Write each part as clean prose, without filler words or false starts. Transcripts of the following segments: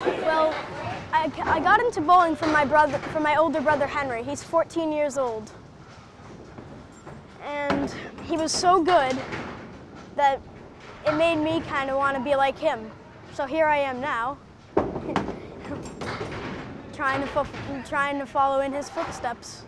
Well, I got into bowling from my older brother Henry. He's 14 years old. And he was so good that it made me kind of want to be like him. So here I am now, trying to follow in his footsteps.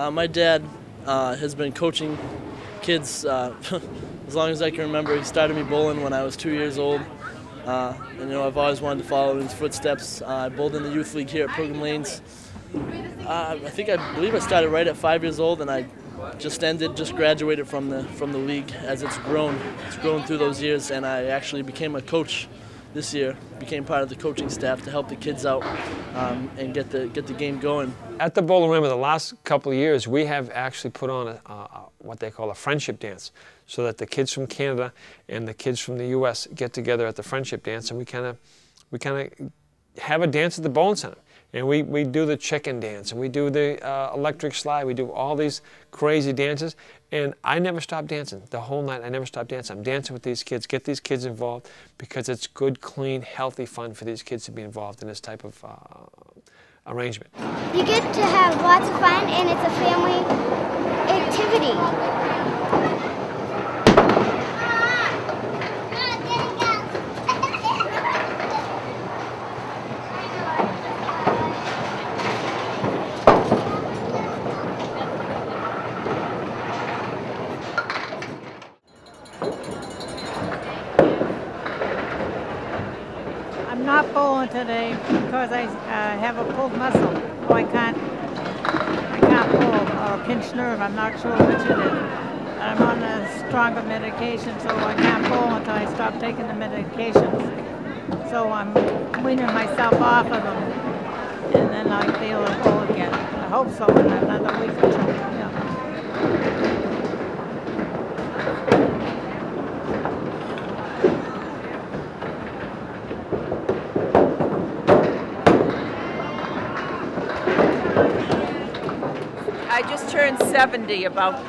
My dad has been coaching kids as long as I can remember. He started me bowling when I was 2 years old. And you know, I've always wanted to follow in his footsteps. I bowled in the youth league here at Pilgrim Lanes. I believe I started right at 5 years old, and I just graduated from the league as it's grown. It's grown through those years, and I actually became a coach this year. Became part of the coaching staff to help the kids out and get the game going. At the Bowling Rim, in the last couple of years, we have actually put on what they call a friendship dance, so that the kids from Canada and the kids from the U.S. get together at the friendship dance, and we kind of have a dance at the bowling center. And we do the chicken dance, and we do the electric slide. We do all these crazy dances, and I never stop dancing. The whole night, I never stop dancing. I'm dancing with these kids, get these kids involved, because it's good, clean, healthy fun for these kids to be involved in this type of arrangement. You get to have lots of fun, and it's a family activity. I'm not bowling today because I have a pulled muscle, so I can't bowl, or a pinched nerve. I'm not sure which it is. I'm on a stronger medication, so I can't bowl until I stop taking the medications. So I'm weaning myself off of them, and then I'll be able to bowl again. I hope so in another week or two. Yeah. I just turned 70 about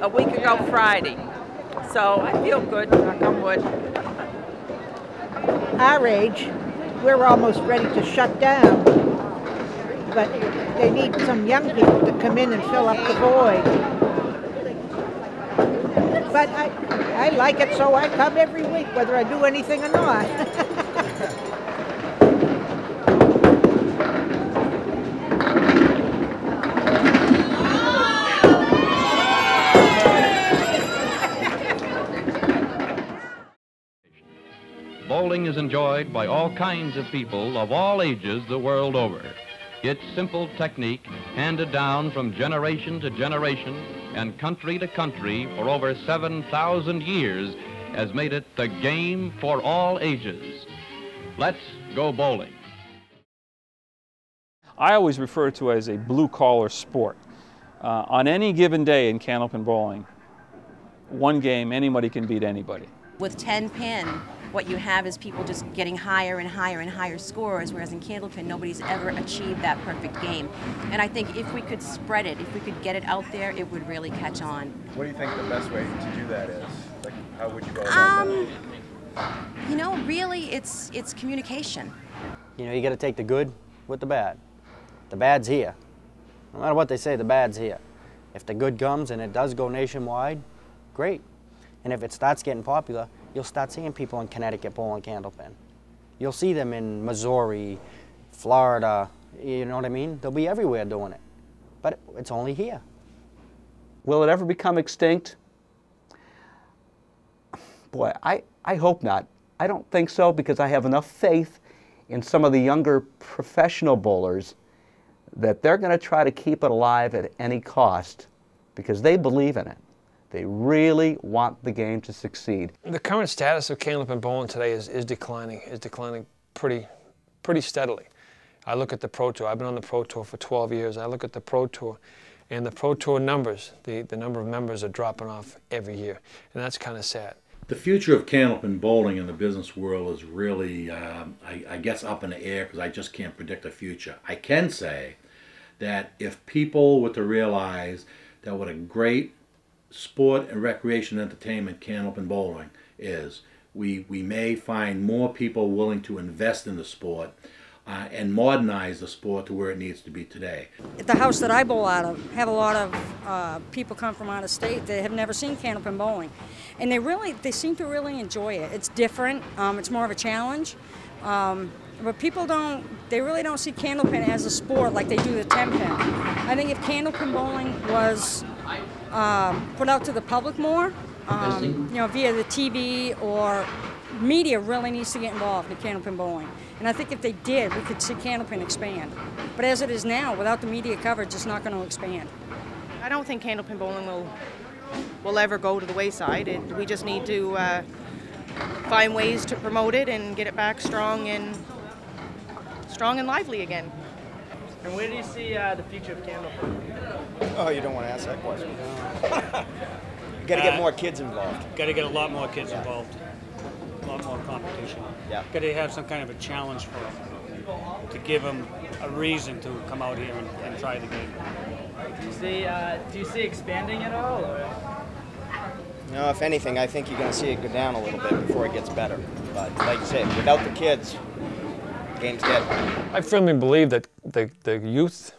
a week ago Friday, so I feel good, knock on wood. Our age, we're almost ready to shut down, but they need some young people to come in and fill up the void. But I like it, so I come every week, whether I do anything or not. Bowling is enjoyed by all kinds of people of all ages the world over. Its simple technique, handed down from generation to generation and country to country for over 7,000 years, has made it the game for all ages. Let's go bowling. I always refer to it as a blue-collar sport. On any given day in Candlepin bowling, one game, anybody can beat anybody. With 10 pin, what you have is people just getting higher and higher and higher scores, whereas in Candlepin, nobody's ever achieved that perfect game. And I think if we could spread it, if we could get it out there, it would really catch on. What do you think the best way to do that is? Like, how would you go about that? You know, really, it's communication. You know, you got to take the good with the bad. The bad's here. No matter what they say, the bad's here. If the good comes and it does go nationwide, great. And if it starts getting popular, you'll start seeing people in Connecticut bowling Candlepin. You'll see them in Missouri, Florida, you know what I mean? They'll be everywhere doing it. But it's only here. Will it ever become extinct? Boy, I hope not. I don't think so, because I have enough faith in some of the younger professional bowlers that they're going to try to keep it alive at any cost because they believe in it. They really want the game to succeed. The current status of Candlepin bowling today is declining pretty steadily. I look at the Pro Tour. I've been on the Pro Tour for 12 years. I look at the Pro Tour, and the Pro Tour numbers, the number of members are dropping off every year, and that's kind of sad. The future of Candlepin bowling in the business world is really, I guess, up in the air because I just can't predict the future. I can say that if people were to realize that what a great sport and recreation entertainment Candlepin bowling is, we may find more people willing to invest in the sport and modernize the sport to where it needs to be today. At the house that I bowl out of, have a lot of people come from out of state that have never seen Candlepin bowling, and they seem to really enjoy it. It's different. It's more of a challenge, but people they really don't see Candlepin as a sport like they do the 10-pin. I think if Candlepin bowling was put out to the public more, you know, via the TV or media really needs to get involved in Candlepin bowling. And I think if they did, we could see Candlepin expand. But as it is now, without the media coverage, it's not going to expand. I don't think Candlepin bowling will ever go to the wayside. We just need to find ways to promote it and get it back strong and lively again. And where do you see the future of Candlepin? Oh, you don't want to ask that question. You got to get more kids involved. Got to get a lot more kids involved. A lot more competition. Yeah. Got to have some kind of a challenge for them to give them a reason to come out here and try the game. Do you see expanding at all? Or? No, if anything, I think you're going to see it go down a little bit before it gets better. But like you said, without the kids, the game's dead. I firmly believe that the youth,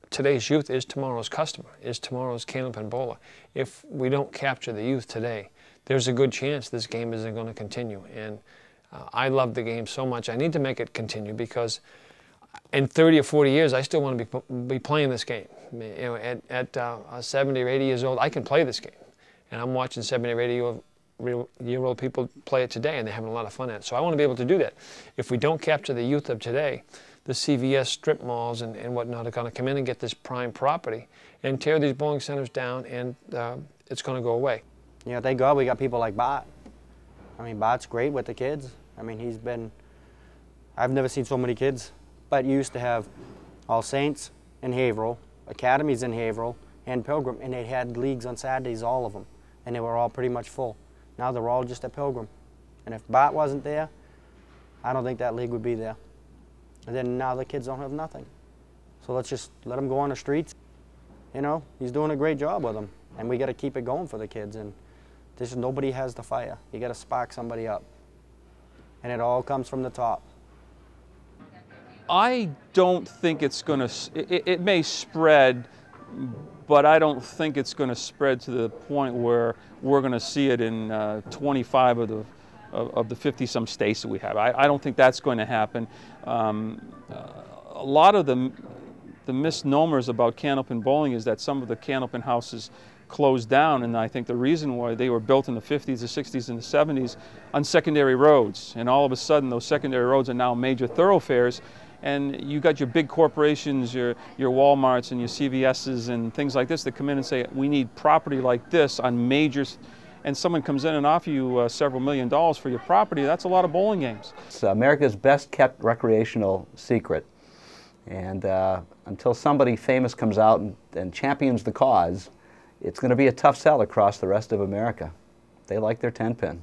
today's youth, is tomorrow's customer, is tomorrow's Candlepin bowler. If we don't capture the youth today, there's a good chance this game isn't going to continue. And I love the game so much. I need to make it continue because in 30 or 40 years, I still want to be playing this game. You know, at 70 or 80 years old, I can play this game. And I'm watching 70 or 80-year-old people play it today, and they're having a lot of fun at it. So I want to be able to do that. If we don't capture the youth of today, the CVS strip malls and whatnot are going to come in and get this prime property and tear these bowling centers down, and it's going to go away. Yeah, thank God we got people like Bart. I mean, Bart's great with the kids. I mean, I've never seen so many kids, but you used to have All Saints in Haverhill, Academies in Haverhill, and Pilgrim, and they had leagues on Saturdays, all of them, and they were all pretty much full. Now they're all just at Pilgrim. And if Bart wasn't there, I don't think that league would be there. And then now the kids don't have nothing. So let's just let them go on the streets. You know, he's doing a great job with them, and we got to keep it going for the kids. And nobody has the fire. You got to spark somebody up, and it all comes from the top. I don't think it's going to. It may spread, but I don't think it's going to spread to the point where we're going to see it in 25 of the 50-some states that we have. I don't think that's going to happen. A lot of the misnomers about Candlepin bowling is that some of the Candlepin houses closed down, and I think the reason why they were built in the 50s, the 60s, and the 70s on secondary roads, and all of a sudden those secondary roads are now major thoroughfares, and you got your big corporations, your Walmarts and your CVS's and things like this that come in and say, we need property like this on majors, and someone comes in and offers you several $1 million for your property. That's a lot of bowling games. It's America's best kept recreational secret, and until somebody famous comes out and champions the cause, it's going to be a tough sell across the rest of America. They like their 10-pin.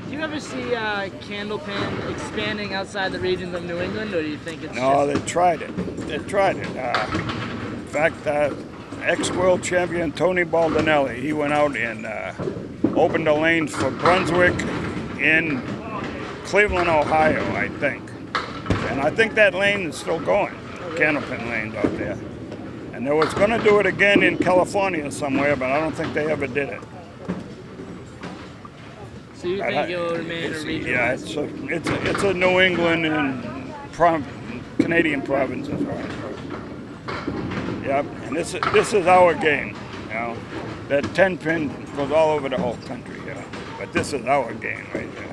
Do you ever see Candlepin expanding outside the regions of New England, or do you think it's No, they tried it. They tried it. In fact, ex-world champion Tony Baldinelli, he went out and opened the lanes for Brunswick in Cleveland, Ohio, I think. And I think that lane is still going, Candlepin lanes out there. And they was going to do it again in California somewhere, but I don't think they ever did it. So you think it will remain a region? Yeah, it's a New England and Canadian province as well. Yep, and this is our game. You know, that 10-pin goes all over the whole country. You know, but this is our game right there.